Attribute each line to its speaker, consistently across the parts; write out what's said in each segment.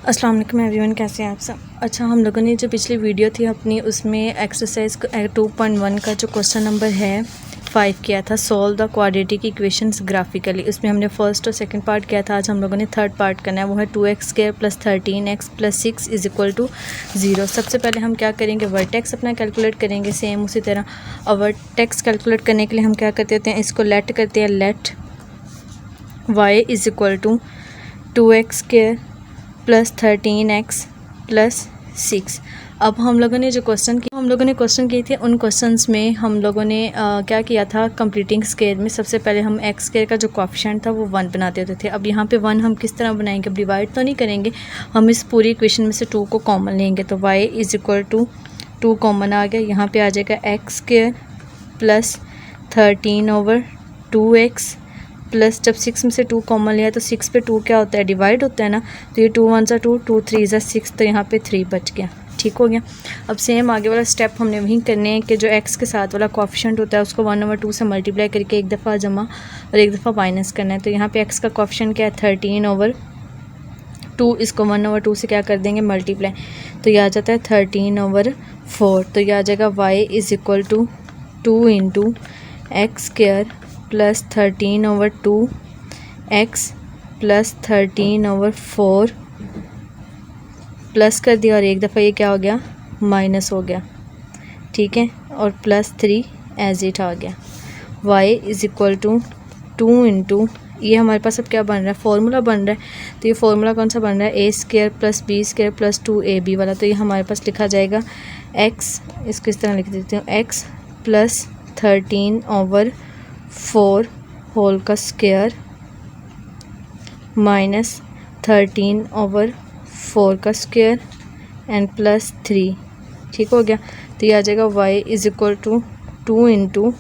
Speaker 1: अस्सलाम वालेकुम एवरीवन, कैसे हैं आप सब। अच्छा, हम लोगों ने जो पिछली वीडियो थी अपनी, उसमें एक्सरसाइज 2.1 का जो क्वेश्चन नंबर है 5 किया था, solve the quadratic equations graphically. उसमें हमने फर्स्ट और सेकंड पार्ट किया था। आज हम लोगों ने थर्ड पार्ट करना है, वो है 2x² + 13x + 6 = 0। सबसे पहले हम क्या करेंगे, वर्टेक्स अपना कैलकुलेट करेंगे सेम उसी तरह। और वर्टेक्स कैलकुलेट करने के लिए हम क्या करते हैं, इसको लेट करते हैं, लेट y = 2x² + 13x + 6। अब हम लोगों ने जो क्वेश्चन किए थे, उन क्वेश्चंस में हम लोगों ने क्या किया था, कंप्लीटिंग स्क्वायर में सबसे पहले हम x² का जो कोएफिशिएंट था वो 1 बनाते होते थे। अब यहाँ पे 1 हम किस तरह बनाएंगे, अब डिवाइड तो नहीं करेंगे, हम इस पूरी इक्वेशन में से 2 को कॉमन लेंगे। तो y = 2 कॉमन आ गया, यहाँ पे आ जाएगा x² + 13/2x प्लस, जब 6 में से 2 कॉमन लिया तो 6 पे 2 क्या होता है, डिवाइड होता है ना। तो ये 2 1 2, 2 3 6, तो यहाँ पे 3 बच गया। ठीक हो गया। अब सेम आगे वाला स्टेप हमने वहीं करने हैं कि जो x के साथ वाला कोएफिशिएंट होता है उसको 1/2 से मल्टीप्लाई करके एक दफ़ा जमा और एक दफ़ा माइनस करना है। तो यहाँ पे x का कोएफिशिएंट क्या है, 13/2। इसको 1/2 से क्या कर देंगे, मल्टीप्लाई, तो ये आ जाता है 13/4। तो ये आ जाएगा y = 2 × x² + 13/2x + 13/4 प्लस कर दिया और एक दफ़ा ये क्या हो गया, माइनस हो गया। ठीक है, और +3 एज इट आ गया। y = 2 × ये हमारे पास अब क्या बन रहा है, फॉर्मूला बन रहा है। तो ये फॉर्मूला कौन सा बन रहा है, a² + b² + 2ab वाला। तो ये हमारे पास लिखा जाएगा x, इसको इस तरह लिख देती हूँ, x + 13/4 होल का स्क्वायर माइनस 13/4 का स्क्वायर एंड +3। ठीक हो गया। तो ये आ जाएगा y = 2 ×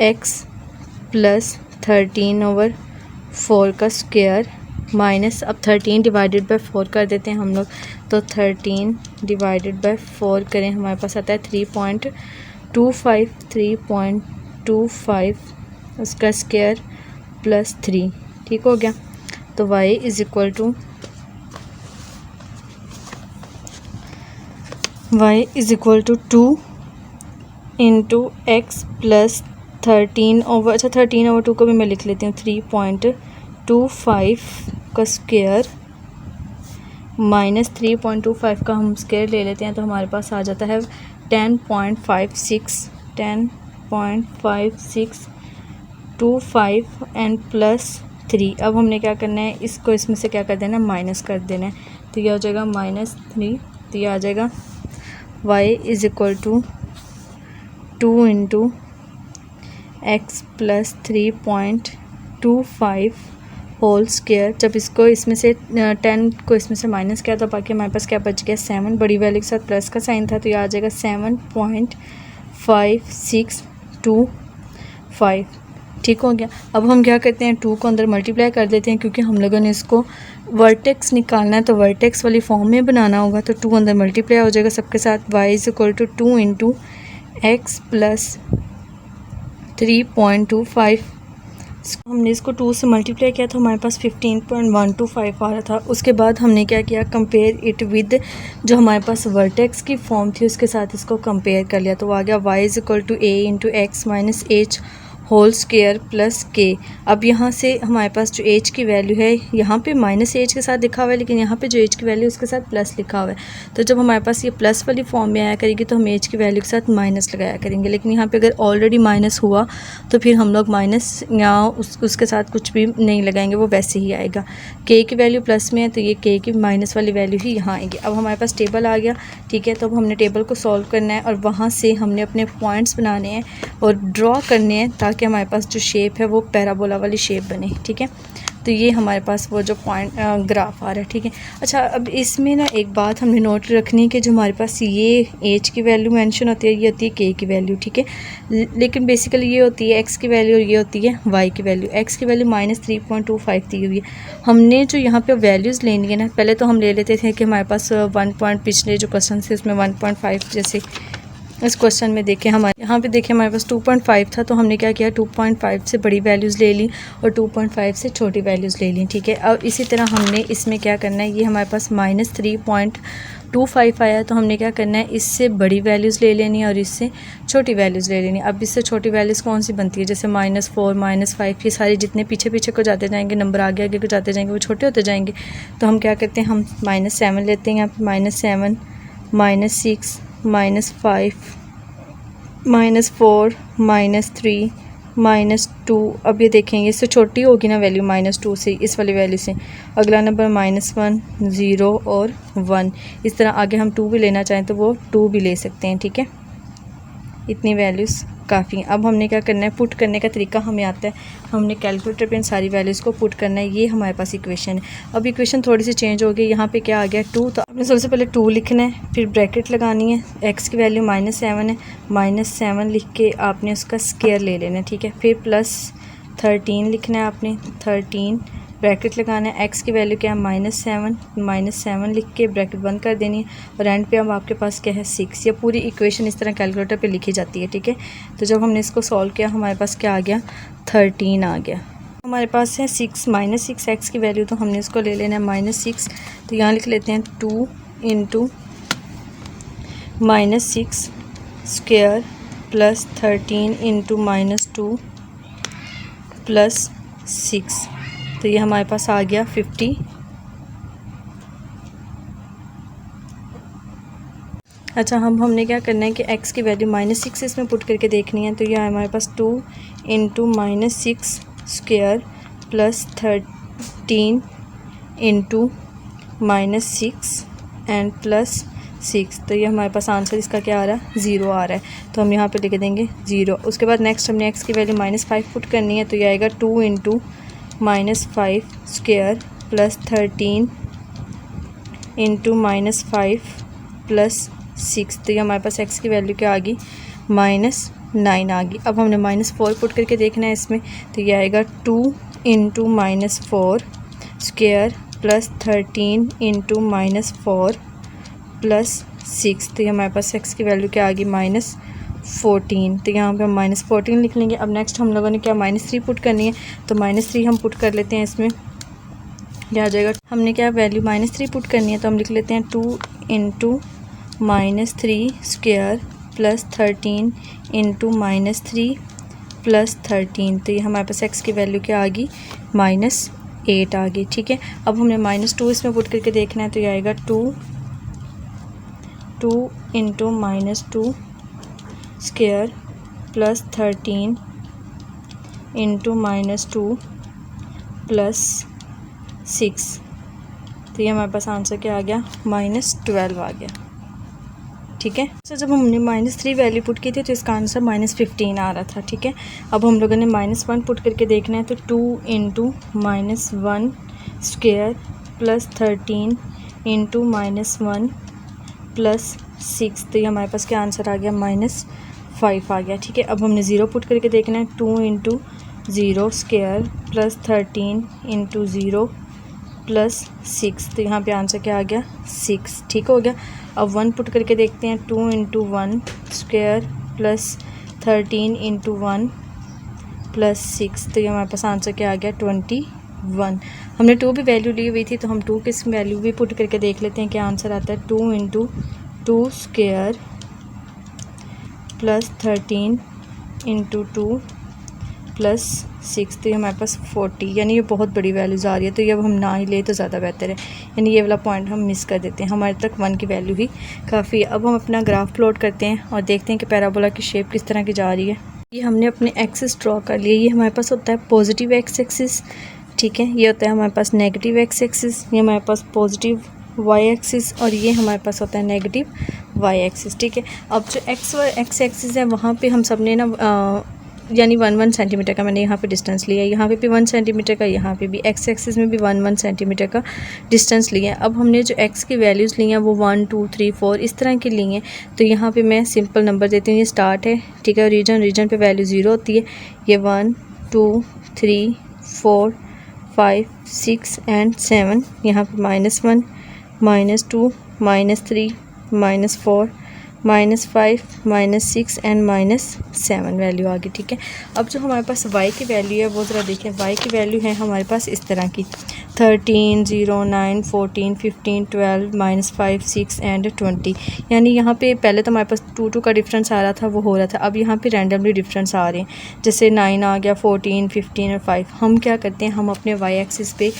Speaker 1: x + 13/4 का स्क्वायर माइनस, अब 13 / 4 कर देते हैं हम लोग। तो 13 / 4 करें, हमारे पास आता है 3.25 उसका स्क्वायर +3। ठीक हो गया। तो y = 2 × x + 13/2 को भी मैं लिख लेती हूँ, 3.25 का स्क्वायर माइनस 3.25 का हम स्क्वायर ले लेते हैं, तो हमारे पास आ जाता है 10.5625 एंड +3। अब हमने क्या करना है, इसको इसमें से क्या कर देना है, माइनस कर देना है। तो ये हो जाएगा -3। तो ये आ जाएगा y = 2 × x + 3.25 होल स्क्वायर। जब इसको इसमें से 10 को इसमें से माइनस किया तो बाकी हमारे पास क्या बच गया, 7। बड़ी वैल्यू के साथ प्लस का साइन था, तो ये आ जाएगा 7.5625। ठीक हो गया। अब हम क्या करते हैं, 2 को अंदर मल्टीप्लाई कर देते हैं, क्योंकि हम लोगों ने इसको वर्टेक्स निकालना है तो वर्टेक्स वाली फॉर्म में बनाना होगा। तो 2 अंदर मल्टीप्लाई हो जाएगा सबके साथ। y = 2 × x + 3.25। हमने इसको 2 से मल्टीप्लाई किया तो हमारे पास 15.125 आ रहा था। उसके बाद हमने क्या किया, कंपेयर इट विद जो हमारे पास वर्टेक्स की फॉर्म थी उसके साथ इसको कंपेयर कर लिया। तो आ गया y = a × x - h whole square + k। अब यहाँ से हमारे पास जो h की वैल्यू है, यहाँ पे -h के साथ लिखा हुआ है, लेकिन यहाँ पे जो h की वैल्यू उसके साथ प्लस लिखा हुआ है। तो जब हमारे पास ये प्लस वाली फॉर्म में आया करेगी तो हम h की वैल्यू के साथ माइनस लगाया करेंगे। लेकिन यहाँ पे अगर ऑलरेडी माइनस हुआ तो फिर हम लोग माइनस या उसके साथ कुछ भी नहीं लगाएंगे, वो वैसे ही आएगा। k की वैल्यू प्लस में है तो ये k की माइनस वाली वैल्यू ही यहाँ आएगी। अब हमारे पास टेबल आ गया। ठीक है, तो अब हमने टेबल को सॉल्व करना है और वहाँ से हमने अपने पॉइंट्स बनाने हैं और ड्रॉ करने हैं, ताकि हमारे पास जो शेप है वो पैराबोला वाली शेप बने। ठीक है, तो ये हमारे पास वो जो पॉइंट ग्राफ आ रहा है। ठीक है। अच्छा, अब इसमें ना एक बात हमने नोट रखनी है कि जो हमारे पास ये h की वैल्यू मेंशन होती है, ये होती है k की वैल्यू। ठीक है, लेकिन बेसिकली ये होती है x की वैल्यू और ये होती है y की वैल्यू। x की वैल्यू -3.25 दी हुई है। हमने जो यहाँ पे वैल्यूज़ लेनी है ना, पहले तो हम ले लेते थे कि हमारे पास 1 पॉइंट, पिछले जो क्वेश्चन थे उसमें 1.5 जैसे इस क्वेश्चन में देखें हमारे यहाँ पे देखें हमारे पास 2.5 था, तो हमने क्या किया 2.5 से बड़ी वैल्यूज़ ले ली और 2.5 से छोटी वैल्यूज़ ले ली, ठीक है। और इसी तरह हमने इसमें क्या करना है, ये हमारे पास -3.25 आया, तो हमने क्या करना है, इससे बड़ी वैल्यूज़ ले लेनी है और इससे छोटी वैल्यूज़ ले लेनी है। अब इससे छोटी वैल्यूज़ कौन सी बनती है, जैसे -4 -5, ये सारे जितने पीछे पीछे को जाते जाएंगे, नंबर आगे आगे को जाते जाएंगे, वो छोटे होते जाएंगे। तो हम क्या करते हैं, हम -7 लेते हैं, यहाँ पर -7 -6 -5 -4 -3 -2। अब ये देखेंगे इससे छोटी होगी ना वैल्यू -2 से, इस वाली वैल्यू से। अगला नंबर -1 0 और 1। इस तरह आगे हम 2 भी लेना चाहें तो वो 2 भी ले सकते हैं, ठीक है। इतनी वैल्यूज़ काफ़ी हैं। अब हमने क्या करना है, पुट करने का तरीका हमें आता है। हमने कैलकुलेटर पे इन सारी वैल्यूज़ को पुट करना है। ये हमारे पास इक्वेशन है। अब इक्वेशन थोड़ी सी चेंज हो गई, यहाँ पे क्या आ गया 2, तो आपने सबसे पहले 2 लिखना है, फिर ब्रैकेट लगानी है। एक्स की वैल्यू -7 है, -7 लिख के आपने उसका स्क्वायर ले लेना है, ठीक है। फिर +13 लिखना है आपने, 13 ब्रैकेट लगाना है। एक्स की वैल्यू क्या है -7 लिख के ब्रैकेट बंद कर देनी है और एंड पे अब आपके पास क्या है 6। ये पूरी इक्वेशन इस तरह कैलकुलेटर पे लिखी जाती है, ठीक है। तो जब हमने इसको सॉल्व किया हमारे पास क्या आ गया, 13 आ गया। हमारे पास है 6 -6 एक्स की वैल्यू, तो हमने इसको ले लेना है -6। तो यहाँ लिख लेते हैं 2 × -6 स्क्वायर +13 × -2 +6। तो ये हमारे पास आ गया 50। अच्छा, हमने क्या करना है कि x की वैल्यू -6 इसमें पुट करके देखनी है। तो ये हमारे पास 2 × -6 स्क्वायर +13 × -6 एंड +6। तो ये हमारे पास आंसर इसका क्या आ रहा है, 0 आ रहा है। तो हम यहाँ पे लिख देंगे 0। उसके बाद नेक्स्ट हमने x की वैल्यू -5 पुट करनी है। तो ये आएगा 2 × -5 स्क्वायर +13 × -5 +6। तो ये हमारे पास x की वैल्यू क्या आ गई, -9 आ गई। अब हमने -4 पुट करके देखना है इसमें। तो ये आएगा 2 × -4 स्क्वायर +13 × -4 +6। तो ये हमारे पास x की वैल्यू क्या आ गई, -14। तो यहाँ पे हम -14 लिख लेंगे। अब नेक्स्ट हम लोगों ने क्या -3 पुट करनी है। तो -3 हम पुट कर लेते हैं इसमें, क्या आ जाएगा, हमने क्या वैल्यू -3 पुट करनी है। तो हम लिख लेते हैं 2 × -3 स्क्वायर +13 × -3 +13। तो ये हमारे पास x की वैल्यू क्या आ गई, -8 आ गई, ठीक है। अब हमने -2 इसमें पुट करके देखना है। तो ये आएगा 2 × -2 स्क्वायर +13 × -2 +6। तो ये हमारे पास आंसर क्या आ गया, -12 आ गया, ठीक है। तो जब हमने -3 वैल्यू पुट की थी तो इसका आंसर -15 आ रहा था, ठीक है। अब हम लोगों ने -1 पुट करके देखना है। तो 2 × -1 स्क्वायर +13 × -1 +6। तो ये हमारे पास क्या आंसर आ गया, -5 आ गया, ठीक है। अब हमने 0 पुट करके देखना है। 2 × 0 स्क्वायर +13 × 0 +6। तो यहाँ पे आंसर क्या आ गया, 6, ठीक हो गया। अब 1 पुट करके देखते हैं। 2 × 1 स्क्वायर +13 × 1 +6। तो ये हमारे पास आंसर क्या आ गया, 21। हमने 2 भी वैल्यू ली हुई थी, तो हम 2 की वैल्यू भी पुट करके देख लेते हैं क्या आंसर आता है। 2 × 2 स्क्वायर +13 × 2 +6। तो ये हमारे पास 40, यानी ये बहुत बड़ी वैल्यूज़ आ रही है। तो ये अब हम ना ही ले तो ज़्यादा बेहतर है, यानी ये वाला पॉइंट हम मिस कर देते हैं। हमारे तक 1 की वैल्यू ही काफ़ी है। अब हम अपना ग्राफ प्लॉट करते हैं और देखते हैं कि पैराबोला की शेप किस तरह की जा रही है। ये हमने अपने एक्सिस ड्रॉ कर लिए। ये हमारे पास होता है पॉजिटिव एक्स एक्सिस, ठीक है। ये होता है हमारे पास नेगेटिव एक्स एक्सिस, ये हमारे पास पॉजिटिव वाई एक्सिस, और ये हमारे पास होता है नेगेटिव वाई एक्सिस, ठीक है। अब जो एक्स एक्सिस है वहाँ पे हम सब ने ना यानी 1 सेंटीमीटर का मैंने यहाँ पे डिस्टेंस लिया है, यहाँ पे भी 1 सेंटीमीटर का, यहाँ पे भी एक्स एक्सिस में भी 1 सेंटीमीटर का डिस्टेंस लिया है। अब हमने जो एक्स की वैल्यूज़ ली हैं वो 1 2 3 4 इस तरह की ली हैं। तो यहाँ पे मैं सिंपल नंबर देती हूँ, ये स्टार्ट है, ठीक है। रीजन पे वैल्यू 0 होती है। ये 1 2 3 4 5 6 एंड 7। यहाँ पर -1 -2 -3 -4 -5 -6 एंड -7 वैल्यू आ गई। ठीक है, अब जो हमारे पास y की वैल्यू है वो ज़रा देखें। y की वैल्यू है हमारे पास इस तरह की 13, 0, 9, 14, 15, 12, -5, 6 एंड 20। यानी यहाँ पे पहले तो हमारे पास 2 का डिफरेंस आ रहा था, वो हो रहा था। अब यहाँ पे रैंडमली डिफरेंस आ रहे हैं, जैसे 9 आ गया, 14, 15 और 5। हम क्या करते हैं, हम अपने y एक्सिस पे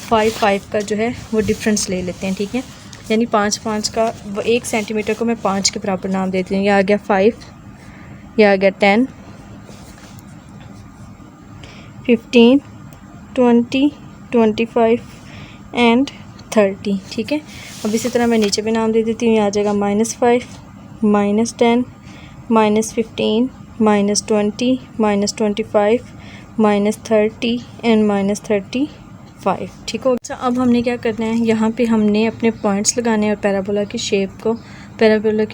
Speaker 1: 5 का जो है वो डिफरेंस ले लेते हैं। ठीक है, यानी 5 का 1 सेंटीमीटर को मैं 5 के बराबर नाम देती हूँ। यह आ गया 5, यह आ गया 10, 15, 20, 25 एंड 30। ठीक है, अब इसी तरह मैं नीचे भी नाम दे देती हूँ। यह आ जाएगा -5, -10, -15, -20, -25, -30 एंड -35। ठीक हो। अच्छा, अब हमने क्या करना है, यहाँ पे हमने अपने पॉइंट्स लगाने हैं और पैराबोला की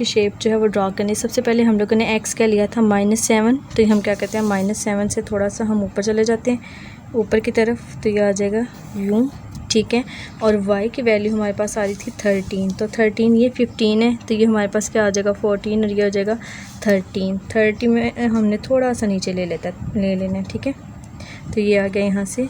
Speaker 1: शेप जो है वो ड्रॉ करनी है। सबसे पहले हम लोगों ने एक्स क्या लिया था, -7। तो हम क्या करते हैं, -7 से थोड़ा सा हम ऊपर चले जाते हैं, ऊपर की तरफ। तो यह आ जाएगा यूँ। ठीक है, और y की वैल्यू हमारे पास आ रही थी 13। तो 13 ये 15 है, तो ये हमारे पास क्या आ जाएगा 14 और ये हो जाएगा 13। 30 में हमने थोड़ा सा नीचे ले लेना है। ठीक है, तो ये आ गया यहाँ से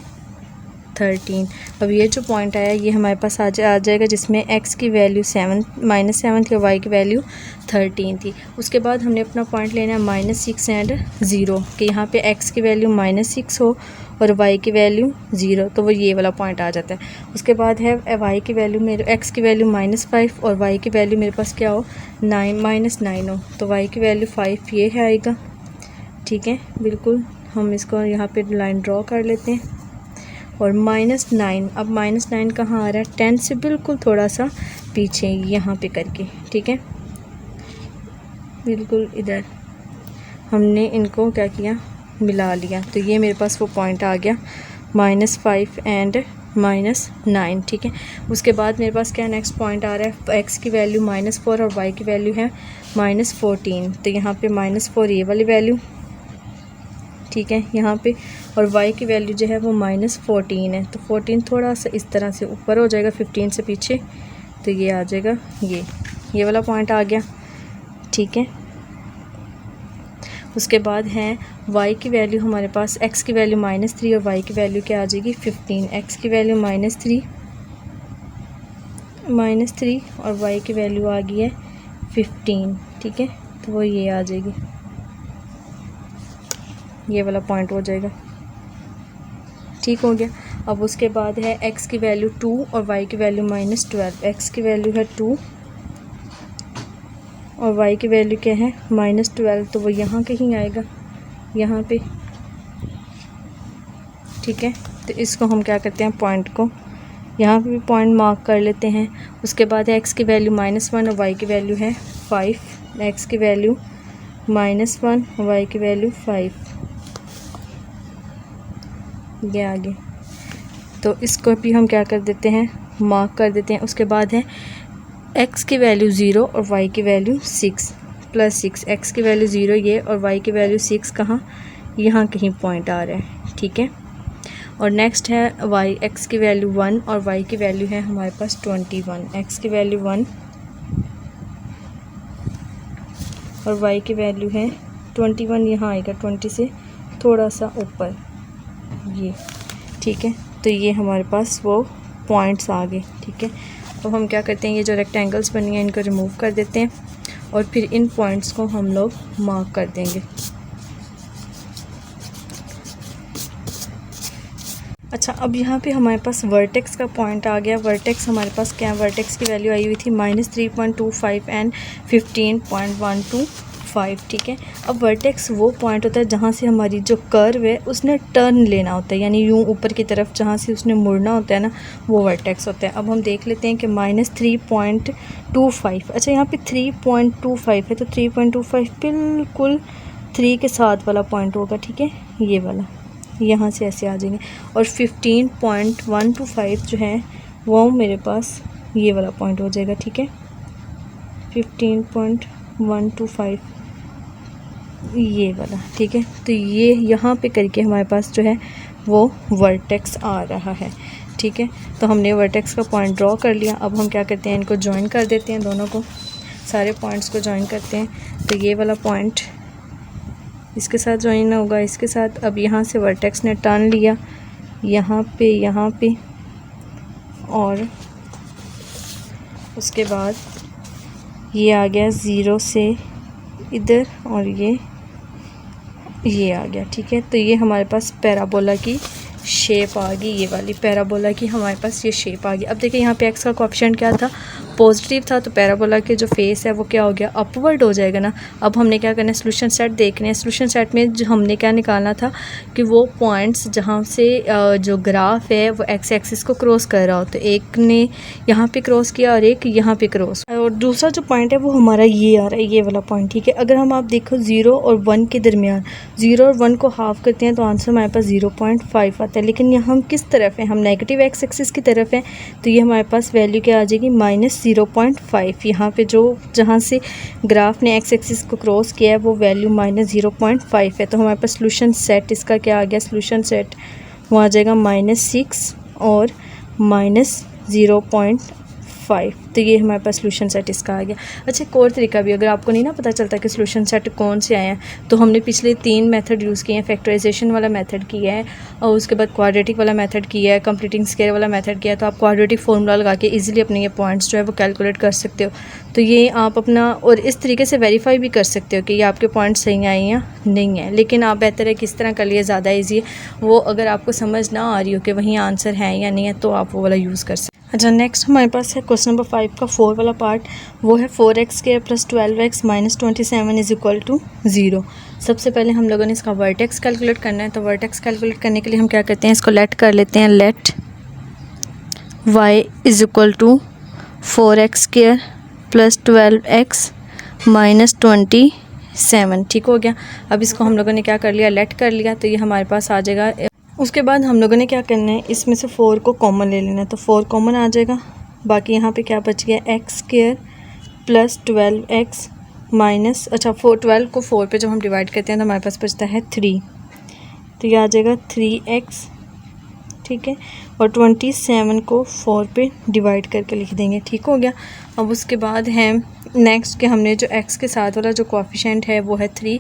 Speaker 1: 13। अब ये जो पॉइंट आया ये हमारे पास आ जाएगा, जिसमें x की वैल्यू -7 थी और y की वैल्यू 13 थी। उसके बाद हमने अपना पॉइंट लेना है -6 एंड 0, कि यहाँ पे x की वैल्यू -6 हो और y की वैल्यू 0, तो वो ये वाला पॉइंट आ जाता है। उसके बाद है y की वैल्यू x की वैल्यू -5 और y की वैल्यू मेरे पास क्या हो, -9 हो, तो y की वैल्यू 5 ये है आएगा। ठीक है, बिल्कुल हम इसको यहाँ पे लाइन ड्रॉ कर लेते हैं। और -9, अब -9 कहाँ आ रहा है, 10 से बिल्कुल थोड़ा सा पीछे यहाँ पे करके। ठीक है, बिल्कुल इधर हमने इनको क्या किया, मिला लिया। तो ये मेरे पास वो पॉइंट आ गया -5 एंड -9। ठीक है, उसके बाद मेरे पास क्या नेक्स्ट पॉइंट आ रहा है, x की वैल्यू -4 और y की वैल्यू है -14। तो यहाँ पे -4 ये वाली वैल्यू, ठीक है, यहाँ पे, और y की वैल्यू जो है वो -14 है। तो 14 थोड़ा सा इस तरह से ऊपर हो जाएगा, 15 से पीछे। तो ये आ जाएगा ये वाला पॉइंट आ गया। ठीक है, उसके बाद है y की वैल्यू हमारे पास, x की वैल्यू -3 और y की वैल्यू क्या आ जाएगी 15। x की वैल्यू -3 और y की वैल्यू आ गई है 15। ठीक है, तो वो ये आ जाएगी, ये वाला पॉइंट हो जाएगा। ठीक हो गया। अब उसके बाद है x की वैल्यू 2 और y की वैल्यू -12। x की वैल्यू है 2 और y की वैल्यू क्या है -12, तो वो यहाँ कहीं आएगा, यहाँ पे। ठीक है, तो इसको हम क्या करते हैं, पॉइंट को यहाँ पे भी पॉइंट मार्क कर लेते हैं। उसके बाद है x की वैल्यू -1 और y की वैल्यू है 5। x की वैल्यू -1 और y की वैल्यू 5, ये आगे। तो इसको भी हम क्या कर देते हैं, मार्क कर देते हैं। उसके बाद है x की वैल्यू 0 और y की वैल्यू 6 +6। x की वैल्यू 0 ये और y की वैल्यू 6 कहाँ, यहाँ कहीं पॉइंट आ रहा है। ठीक है, और नेक्स्ट है x की वैल्यू 1 और y की वैल्यू है हमारे पास 21। x की वैल्यू 1 और y की वैल्यू है 21, यहाँ आएगा 20 से थोड़ा सा ऊपर ये। ठीक है, तो ये हमारे पास वो पॉइंट्स आ गए। ठीक है, तो हम क्या करते हैं, ये जो रेक्टेंगल्स बनी हैं इनको रिमूव कर देते हैं और फिर इन पॉइंट्स को हम लोग मार्क कर देंगे। अच्छा, अब यहाँ पे हमारे पास वर्टेक्स का पॉइंट आ गया। वर्टेक्स हमारे पास क्या है, वर्टेक्स की वैल्यू आई हुई थी -3.25 एंड 15.125। ठीक है, अब वर्टेक्स वो पॉइंट होता है जहाँ से हमारी जो कर्व है उसने टर्न लेना होता है, यानी यूँ ऊपर की तरफ जहाँ से उसने मुड़ना होता है ना, वो वर्टेक्स होता है। अब हम देख लेते हैं कि -3.25, अच्छा यहाँ पे 3.25 है, तो 3.25 बिल्कुल 3 के साथ वाला पॉइंट होगा। ठीक है, ये वाला यहाँ से ऐसे आ जाएंगे। और 15.125 जो है वो मेरे पास ये वाला पॉइंट हो जाएगा। ठीक है, 15.125 ये वाला। ठीक है, तो ये यहाँ पे करके हमारे पास जो है वो वर्टेक्स आ रहा है। ठीक है, तो हमने वर्टेक्स का पॉइंट ड्रॉ कर लिया। अब हम क्या करते हैं, इनको ज्वाइन कर देते हैं दोनों को। सारे पॉइंट्स को ज्वाइन करते हैं। तो ये वाला पॉइंट इसके साथ ज्वाइन होगा, इसके साथ। अब यहाँ से वर्टेक्स ने टर्न लिया यहाँ पे और उसके बाद ये आ गया 0 से इधर और ये आ गया, ठीक है। तो ये हमारे पास पैराबोला की शेप आ गई, ये वाली पैराबोला की हमारे पास ये शेप आ गई। अब देखिए यहाँ पे एक्स का कोएफिशिएंट क्या था, पॉजिटिव था, तो पैराबोला के जो फेस है वो क्या हो गया, अपवर्ड हो जाएगा ना। अब हमने क्या करना है, सोल्यूशन सेट देखने हैं। सोल्यूशन सेट में जो हमने क्या निकालना था कि वो पॉइंट्स जहाँ से जो ग्राफ है वो एक्स एक्सिस को क्रॉस कर रहा हो, तो एक ने यहाँ पे क्रॉस किया और एक यहाँ पे क्रॉस, और दूसरा जो पॉइंट है वो हमारा ये आ रहा है, ये वाला पॉइंट, ठीक है। अगर हम आप देखो 0 और 1 के दरमियान, 0 और 1 को हाफ करते हैं तो आंसर हमारे पास 0.5 आता है। लेकिन यहाँ हम किस तरफ हैं, हम नेगेटिव एक्स एक्सिस की तरफ हैं, तो ये हमारे पास वैल्यू क्या आ जाएगी, -0.5। यहाँ पे जो जहाँ से ग्राफ ने एक्स एक्सिस को क्रॉस किया है वो वैल्यू -0.5 है। तो हमारे पास सोल्यूशन सेट इसका क्या आ गया, सोल्यूशन सेट वो आ जाएगा -6 और -0.5। तो ये हमारे पास सोल्यूशन सेट इसका आ गया। अच्छा, एक और तरीका भी, अगर आपको नहीं ना पता चलता कि सोल्यूशन सेट कौन से आए हैं, तो हमने पिछले 3 मेथड यूज़ किए हैं। फैक्टराइजेशन वाला मेथड किया है और उसके बाद क्वाड्रेटिक वाला मेथड किया है, कंप्लीटिंग स्क्वायर वाला मेथड किया है। तो आप क्वाड्रेटिक फॉर्मूला लगा के इजीली अपने ये पॉइंट्स जो है वो कैलकुलेट कर सकते हो। तो ये आप अपना और इस तरीके से वेरीफाई भी कर सकते हो कि ये आपके पॉइंट्स सही आए या नहीं है। लेकिन आप बेहतर है किस तरह कर लिए ज़्यादा ईजी है, वो अगर आपको समझ ना आ रही हो कि वहीं आंसर है या नहीं है, तो आप वो वाला यूज़ कर सकते। अच्छा, नेक्स्ट हमारे पास है क्वेश्चन नंबर 5 का 4 वाला पार्ट, वो है 4x² + 12x - 27 = 0। सबसे पहले हम लोगों ने इसका वर्टेक्स कैलकुलेट करना है। तो वर्टेक्स कैलकुलेट करने के लिए हम क्या करते हैं, इसको लेट कर लेते हैं, लेट y = 4x² + 12x - 27, ठीक हो गया। अब इसको हम लोगों ने क्या कर लिया, लेट कर लिया, तो ये हमारे पास आ जाएगा। उसके बाद हम लोगों ने क्या करना है, इसमें से 4 को कॉमन ले लेना है, तो 4 कॉमन आ जाएगा। बाकी यहाँ पे क्या बच गया, x² + 12x माइनस, अच्छा 12 को 4 पे जब हम डिवाइड करते हैं तो हमारे पास बचता है 3, तो ये आ जाएगा 3x, ठीक है। और 27 को 4 पे डिवाइड करके लिख देंगे, ठीक हो गया। अब उसके बाद है नेक्स्ट के हमने जो x के साथ वाला जो कोएफिशिएंट है वो है 3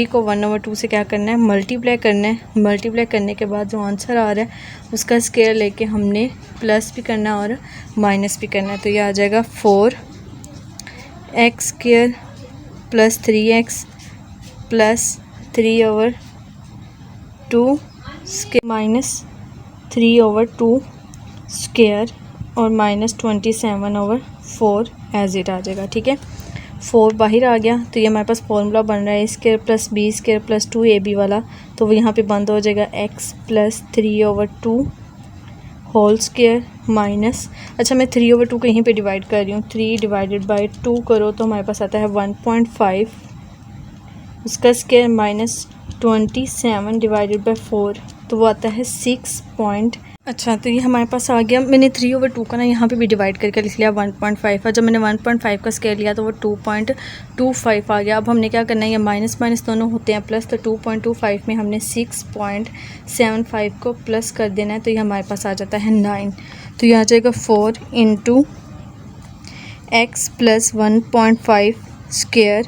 Speaker 1: को 1/2 से क्या करना है, मल्टीप्लाई करना है। मल्टीप्लाई करने के बाद जो आंसर आ रहा है उसका स्क्वायर लेके हमने प्लस भी करना है और माइनस भी करना है। तो ये आ जाएगा 4x² + 3x + 3/2 माइनस 3/2 स्क्वायर और -27/4 एज इट आ जाएगा, ठीक है। 4 बाहर आ गया, तो ये हमारे पास फॉर्मूला बन रहा है a² + b² + 2ab वाला, तो वो यहाँ पे बंद हो जाएगा x + 3/2 होल स्क्वायर माइनस, अच्छा मैं 3/2 को यहीं पे डिवाइड कर रही हूँ, 3/2 करो तो हमारे पास आता है 1.5, उसका स्क्वायर -27/4, तो वो आता है 6 पॉइंट। अच्छा, तो ये हमारे पास आ गया। मैंने 3/2 का ना यहाँ पे भी डिवाइड करके लिख लिया 1.5 है। जब मैंने 1.5 का स्क्वायर लिया तो वो 2.25 आ गया। अब हमने क्या करना है, ये माइनस माइनस दोनों होते हैं प्लस, तो 2.25 में हमने 6.75 को प्लस कर देना है, तो ये हमारे पास आ जाता है 9। तो ये आ जाएगा 4 × x + 1.5 स्क्वायर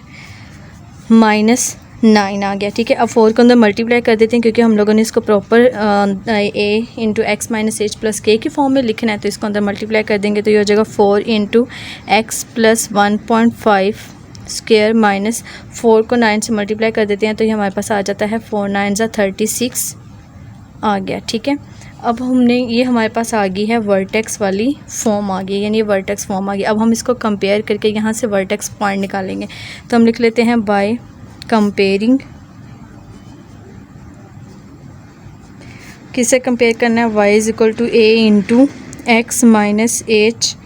Speaker 1: -9 आ गया, ठीक है। अब 4 के अंदर मल्टीप्लाई कर देते हैं क्योंकि हम लोगों ने इसको proper a × x - h + k की फॉर्म में लिखना है, तो इसको अंदर मल्टीप्लाई कर देंगे तो ये हो जाएगा 4 × x + 1.5 स्क्वायर माइनस 4 को 9 से मल्टीप्लाई कर देते हैं तो ये हमारे पास आ जाता है 4 × 9 = 36 आ गया, ठीक है। अब हमने ये हमारे पास आ गई है वर्टेक्स वाली फॉर्म आ गई, यानी ये वर्टेक्स फॉर्म आ गई। अब हम इसको कंपेयर करके यहाँ से वर्टेक्स पॉइंट निकालेंगे, तो हम लिख लेते हैं बाय कंपेयरिंग, किससे कंपेयर करना है, y = a × x - h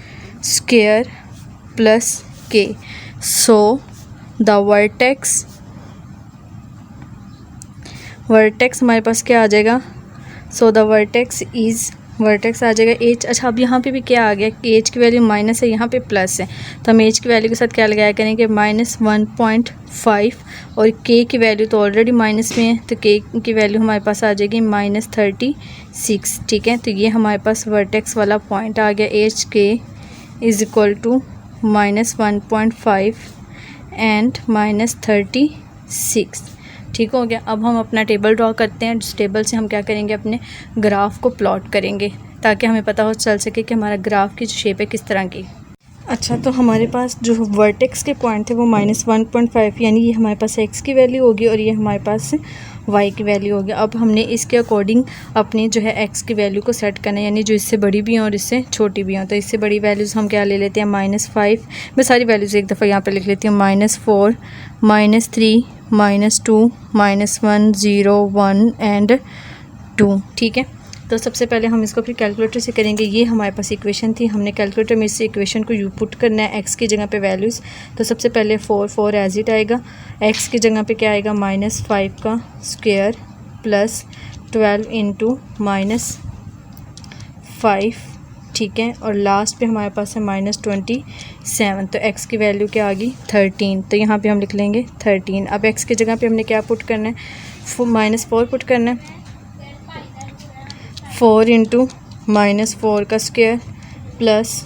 Speaker 1: square + k, so the vertex हमारे पास क्या आ जाएगा, सो द वर्टेक्स आ जाएगा h। अच्छा, अब यहाँ पे भी क्या आ गया कि h की वैल्यू माइनस है, यहाँ पे प्लस है, तो हम h की वैल्यू के साथ क्या लगाया करेंगे, -1.5, और k की वैल्यू तो ऑलरेडी माइनस में है, तो k की वैल्यू हमारे पास आ जाएगी -36, ठीक है। तो ये हमारे पास वर्टेक्स वाला पॉइंट आ गया, h k = -1.5 एंड -36। ठीक हो गया। अब हम अपना टेबल ड्रॉ करते हैं। जिस टेबल से हम क्या करेंगे, अपने ग्राफ को प्लॉट करेंगे ताकि हमें पता हो चल सके कि हमारा ग्राफ की जो शेप है किस तरह की। अच्छा, तो हमारे पास जो वर्टेक्स के पॉइंट थे वो -1.5, यानी ये हमारे पास x की वैल्यू होगी और ये हमारे पास y की वैल्यू होगी। अब हमने इसके अकॉर्डिंग अपनी जो है x की वैल्यू को सेट करना है, यानी जो इससे बड़ी भी हों और इससे छोटी भी हों। तो इससे बड़ी वैल्यूज़ हम क्या ले लेते हैं, -5। मैं सारी वैल्यूज़ एक दफ़ा यहाँ पे लिख लेती हूँ, -4, -3, -2, -1, 0, 1 एंड 2। ठीक है, तो सबसे पहले हम इसको फिर कैलकुलेटर से करेंगे। ये हमारे पास इक्वेशन थी, हमने कैलकुलेटर में इस इक्वेशन को यू पुट करना है x की जगह पे वैल्यूज़। तो सबसे पहले 4 एज इट आएगा, x की जगह पे क्या आएगा, -5 का स्क्वायर प्लस 12 इंटू -5। ठीक है, और लास्ट पे हमारे पास है -27। तो x की वैल्यू क्या आ गई, 13। तो यहाँ पे हम लिख लेंगे 13। अब x की जगह पे हमने क्या पुट करना है, -4 पुट करना है। 4 इंटू -4 का स्क्वायर प्लस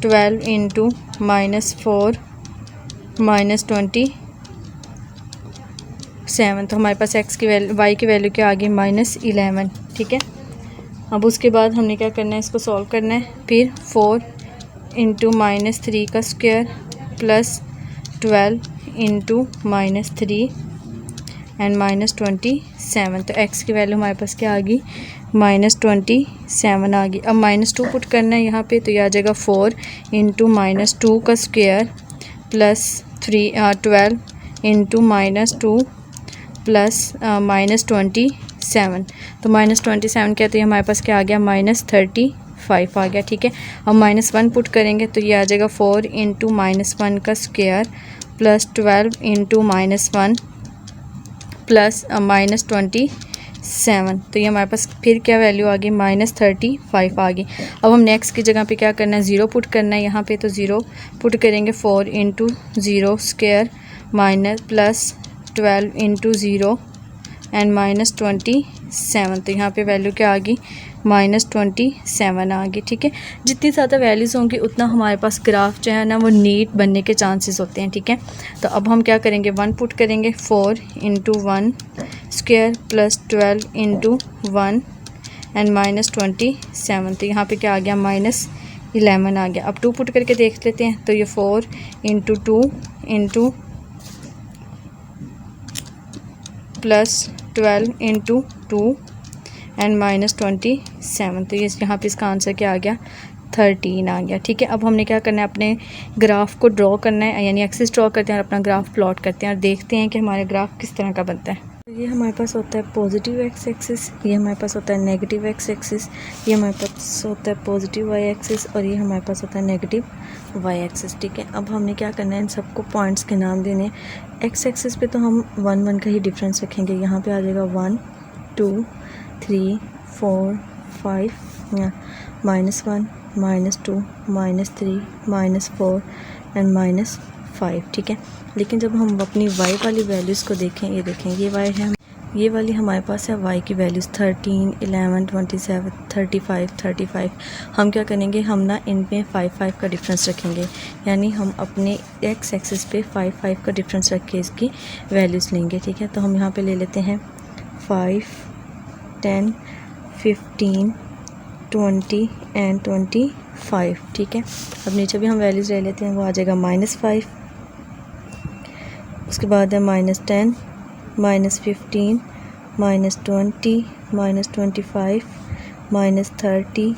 Speaker 1: 12 इंटू -4 -27। तो हमारे पास x की वैल्यू, y की वैल्यू क्या आ गई, -11। ठीक है, अब उसके बाद हमने क्या करना है, इसको सॉल्व करना है। फिर 4 इंटू -3 का स्क्वायर प्लस 12 इंटू -3 एंड -27। तो x की वैल्यू हमारे पास क्या आ गई, -27 आ गई। अब -2 पुट करना है यहाँ पे, तो ये आ जाएगा 4 इंटू -2 का स्क्वायर प्लस 12 इंटू -2 प्लस -27। तो -27 क्या, तो ये हमारे पास क्या आ गया, -35 आ गया। ठीक है, अब -1 पुट करेंगे तो ये आ जाएगा 4 इंटू -1 का स्क्वायर प्लस 12 इंटू -1 प्लस -27। तो ये हमारे पास फिर क्या वैल्यू आ गई, -35 आ गई। अब हम नेक्स्ट की जगह पे क्या करना है, 0 पुट करना है यहाँ पे। तो 0 पुट करेंगे, 4 into 0 square plus 12 into 0 and -27। तो यहाँ पे वैल्यू क्या आ गई, -27 आ गई। ठीक है, जितनी ज़्यादा वैल्यूज़ होंगी उतना हमारे पास ग्राफ जो है ना वो नीट बनने के चांसेस होते हैं। ठीक है, तो अब हम क्या करेंगे, 1 पुट करेंगे, 4 into 1 square plus 12 into 1 and -27। तो यहाँ पे क्या आ गया, -11 आ गया। अब 2 पुट करके देख लेते हैं। तो ये 4 into 2 into plus 12 into 2 and -27। तो ये यहाँ पे इसका आंसर क्या आ गया, 13 आ गया। ठीक है, अब हमने क्या करना है, अपने ग्राफ को ड्रॉ करना है, यानी एक्सिस ड्रॉ करते हैं और अपना ग्राफ प्लॉट करते हैं और देखते हैं कि हमारा ग्राफ किस तरह का बनता है। ये हमारे पास होता है पॉजिटिव एक्स एक्सिस, ये हमारे पास होता है नेगेटिव एक्स एक्सिस, ये हमारे पास होता है पॉजिटिव वाई एक्सिस और ये हमारे पास होता है नेगेटिव वाई एक्सिस। ठीक है, अब हमने क्या करना है, इन सबको पॉइंट्स के नाम देने हैं। एक्स एक्सिस पे तो हम 1 1 का ही डिफरेंस रखेंगे। यहाँ पे आ जाएगा 1 2 3 4 5 -1 -2 -3 -4 एंड -5। ठीक है, लेकिन जब हम अपनी y वाली वैल्यूज़ को देखें, ये देखें, ये y है, ये वाली हमारे पास है y की वैल्यूज़ 13 11 27 35 35। हम क्या करेंगे, हम ना इनमें 5 5 का डिफरेंस रखेंगे, यानी हम अपने x एक्सिस पे 5 5 का डिफरेंस रख के इसकी वैल्यूज़ लेंगे। ठीक है, तो हम यहाँ पे ले लेते हैं 5 10 15 20 एंड 25। ठीक है, अब नीचे भी हम वैल्यूज़ ले लेते हैं, वो आ जाएगा -5, उसके बाद है -10 -15 -20 -25 -30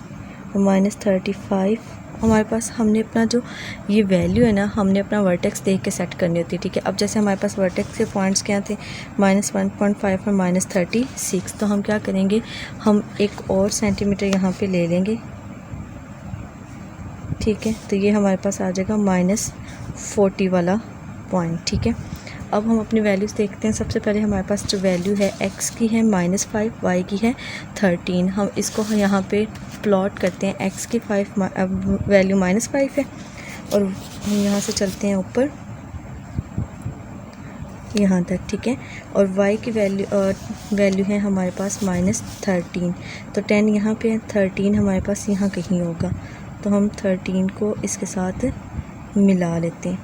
Speaker 1: और -35। हमारे पास हमने अपना जो ये वैल्यू है ना, हमने अपना वर्टेक्स देख के सेट करनी होती है। ठीक है, अब जैसे हमारे पास वर्टेक्स के पॉइंट्स क्या थे, -1.5 और -36। तो हम क्या करेंगे, हम एक और सेंटीमीटर यहाँ पे ले लेंगे। ठीक है, तो ये हमारे पास आ जाएगा -40 वाला पॉइंट। ठीक है, अब हम अपनी वैल्यूज़ देखते हैं। सबसे पहले हमारे पास जो वैल्यू है x की है -5, y की है 13। हम इसको यहाँ पे प्लॉट करते हैं। x की 5 वैल्यू -5 है और हम यहाँ से चलते हैं ऊपर यहाँ तक। ठीक है, और y की वैल्यू है हमारे पास -13। तो 10 यहाँ पे है, 13 हमारे पास यहाँ कहीं होगा। तो हम 13 को इसके साथ मिला लेते हैं।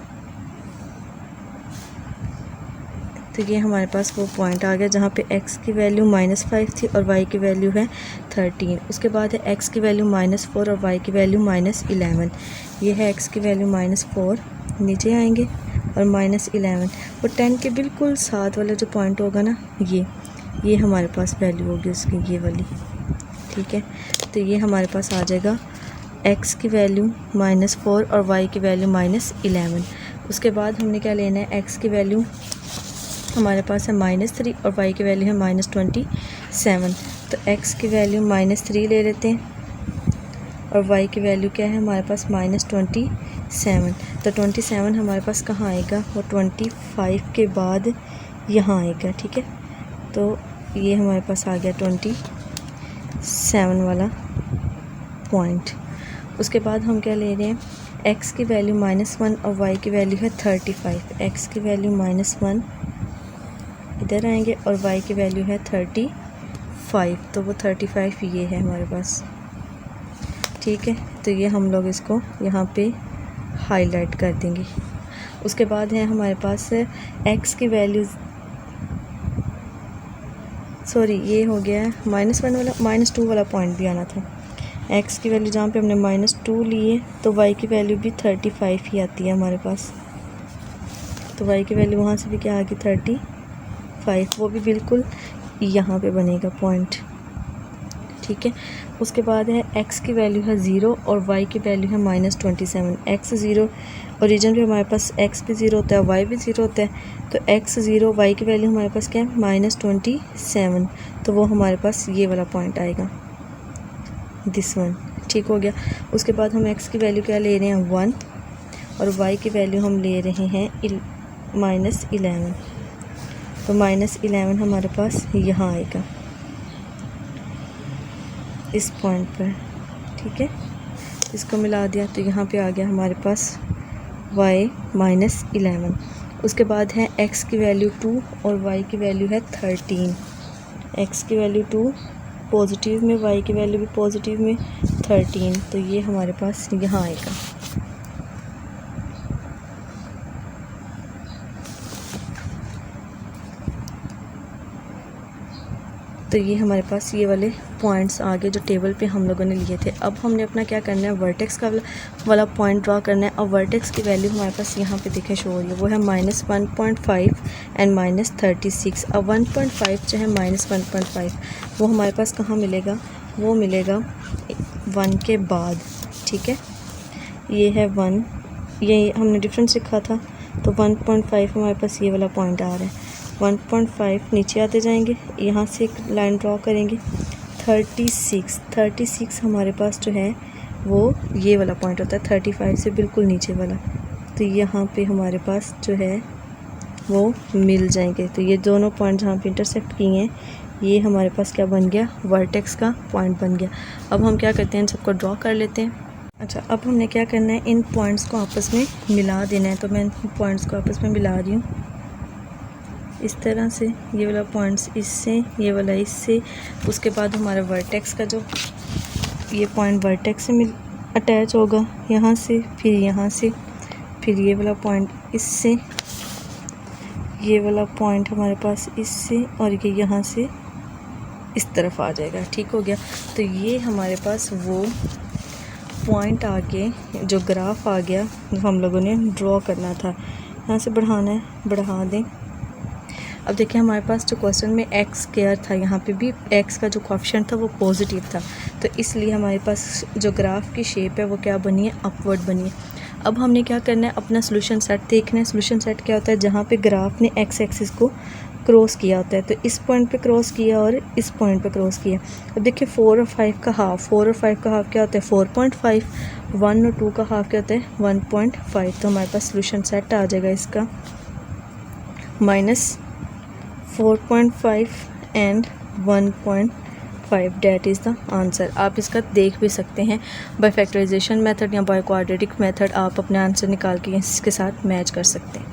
Speaker 1: तो ये हमारे पास वो पॉइंट आ गया जहाँ पे x की वैल्यू -5 थी और y की वैल्यू है 13। उसके बाद है x की वैल्यू -4 और y की वैल्यू -11। ये है x की वैल्यू -4, नीचे आएंगे और -11 और 10 के बिल्कुल साथ वाला जो पॉइंट होगा ना, ये हमारे पास वैल्यू होगी उसकी, ये वाली। ठीक है, तो ये हमारे पास आ जाएगा x की वैल्यू -4 और y की वैल्यू -11। उसके बाद हमने क्या लेना है, x की वैल्यू हमारे पास है -3 और y की वैल्यू है -27। तो x की वैल्यू -3 ले लेते हैं और y की वैल्यू क्या है हमारे पास -27। तो 27 हमारे पास कहाँ आएगा, वो 25 के बाद यहाँ आएगा। ठीक है, तो ये हमारे पास आ गया 27 वाला पॉइंट। उसके बाद हम क्या ले रहे हैं, x की वैल्यू -1 और y की वैल्यू है 35। x की वैल्यू -1 इधर आएंगे और y की वैल्यू है 35, तो वो 35 ये है हमारे पास। ठीक है, तो ये हम लोग इसको यहाँ पे हाईलाइट कर देंगे। उसके बाद है हमारे पास x की वैल्यू, सॉरी ये हो गया है -1 वाला, -2 वाला पॉइंट भी आना था। x की वैल्यू जहाँ पे हमने -2 ली है तो y की वैल्यू भी 35 ही आती है हमारे पास। तो y की वैल्यू वहाँ से भी क्या आ गई 35, वो भी बिल्कुल यहाँ पे बनेगा पॉइंट। ठीक है, उसके बाद है x की वैल्यू है 0 और y की वैल्यू है -27। x 0, ओरिजिन पे हमारे पास x भी 0 होता है, y भी 0 होता है, तो x 0, y की वैल्यू हमारे पास क्या है -27, तो वो हमारे पास ये वाला पॉइंट आएगा, दिस वन। ठीक हो गया। उसके बाद हम x की वैल्यू क्या ले रहे हैं 1 और y की वैल्यू हम ले रहे हैं -11, तो -11 हमारे पास यहाँ आएगा इस पॉइंट पर। ठीक है, इसको मिला दिया तो यहाँ पे आ गया हमारे पास y -11। उसके बाद है x की वैल्यू 2 और y की वैल्यू है 13। x की वैल्यू 2 पॉजिटिव में, y की वैल्यू भी पॉजिटिव में 13, तो ये हमारे पास यहाँ आएगा। तो ये हमारे पास ये वाले पॉइंट्स आ गए जो टेबल पे हम लोगों ने लिए थे। अब हमने अपना क्या करना है, वर्टेक्स का वाला पॉइंट ड्रा करना है। और वर्टेक्स की वैल्यू हमारे पास यहाँ पे देखें शो हो रही है, वो है -1.5 एंड -36। अब 1.5 जो है -1.5 वो हमारे पास कहाँ मिलेगा, वो मिलेगा 1 के बाद। ठीक है, ये है 1, ये हमने डिफरेंस लिखा था, तो 1.5 हमारे पास ये वाला पॉइंट आ रहा है। 1.5 नीचे आते जाएंगे, यहाँ से एक लाइन ड्रॉ करेंगे। 36 हमारे पास जो है वो ये वाला पॉइंट होता है, 35 से बिल्कुल नीचे वाला। तो यहाँ पे हमारे पास जो है वो मिल जाएंगे। तो ये दोनों पॉइंट जहाँ पे इंटरसेक्ट किए हैं, ये हमारे पास क्या बन गया, वर्टेक्स का पॉइंट बन गया। अब हम क्या करते हैं, इन सबको ड्रॉ कर लेते हैं। अच्छा, अब हमने क्या करना है, इन पॉइंट्स को आपस में मिला देना है। तो मैं इन पॉइंट्स को आपस में मिला रही हूँ इस तरह से, ये वाला पॉइंट्स इससे, ये वाला इससे। उसके बाद हमारा वर्टेक्स का जो ये पॉइंट वर्टेक्स से अटैच होगा यहाँ से, फिर यहाँ से, फिर ये वाला पॉइंट इससे, ये वाला पॉइंट हमारे पास इससे, और ये यहाँ से इस तरफ आ जाएगा। ठीक हो गया। तो ये हमारे पास वो पॉइंट आ गए, जो ग्राफ आ गया जो हम लोगों ने ड्रॉ करना था। यहाँ से बढ़ाना है, बढ़ा दें। अब देखिए हमारे पास जो क्वेश्चन में x स्क्वायर था, यहाँ पे भी x का जो कोएफिशिएंट था वो पॉजिटिव था, तो इसलिए हमारे पास जो ग्राफ की शेप है वो क्या बनी है, अपवर्ड बनी है। अब हमने क्या करना है, अपना सोल्यूशन सेट देखना है। सोल्यूशन सेट क्या होता है, जहाँ पे ग्राफ ने x एक्सिस को क्रॉस किया होता है, तो इस पॉइंट पे क्रॉस किया और इस पॉइंट पे क्रॉस किया। अब देखिए 4 और 5 का हाफ, 4 और 5 का हाफ क्या होता है 4.5, 1 और 2 का हाफ क्या होता है 1.5। तो हमारे पास सोल्यूशन सेट आ जाएगा इसका -4.5 and 1.5, that is the answer. आप इसका देख भी सकते हैं बाय फैक्टराइजेशन मेथड या बाय क्वाड्रेटिक मेथड, आप अपने आंसर निकाल के इसके साथ मैच कर सकते हैं।